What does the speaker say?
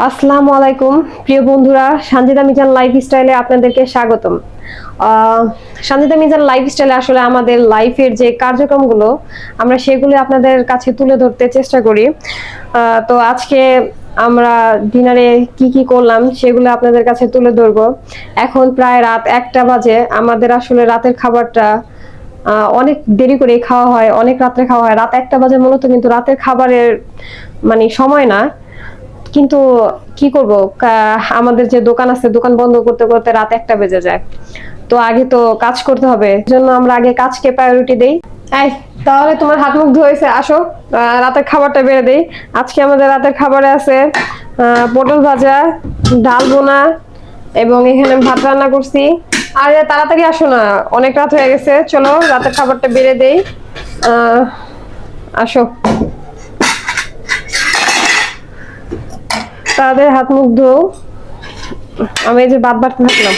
আসসালামু আলাইকুম প্রিয় বন্ধুরা, সানজিদা মিজান লাইফস্টাইলে আপনাদেরকে স্বাগতম। সানজিদা মিজান লাইফস্টাইলে আসলে আমাদের লাইফের যে কার্যক্রমগুলো আমরা সেগুলো আপনাদের কাছে তুলে ধরতে চেষ্টা করি। তো আজকে আমরা ডিনারে কি কি করলাম সেগুলো আপনাদের কাছে তুলে ধরবো। এখন প্রায় রাত 1টা বাজে। আমাদের আসলে রাতের খাবারটা অনেক দেরি করে খাওয়া হয়, অনেক রাত্রে খাওয়া হয়। রাত 1টা বাজে মূলত কিন্তু রাতের খাবারের মানে সময় না, কিন্তু কি করব, আমাদের যে দোকান আছে দোকান বন্ধ করতে করতে রাত 1টা বেজে যায়। তো আগে তো কাজ করতে হবে, এজন্য আমরা আগে কাজকে প্রায়োরিটি দেই। এই, তাহলে তোমার হাত মুখ ধুয়েছে, আসো রাতের খাবারটা বেড়ে দেই। আজকে আমাদের রাতের খাবারে আছে পটল ভাজা, ডাল বোনা এবং এখানে ভাত রান্না করছি। আরে তাড়াতাড়ি আসো না, অনেক রাত হয়ে গেছে, চলো রাতের খাবারটা বেড়ে দেই। আসো, তাদের হাত মুখ ধো। আমি এই যে ভাত বাড়তে থাকলাম।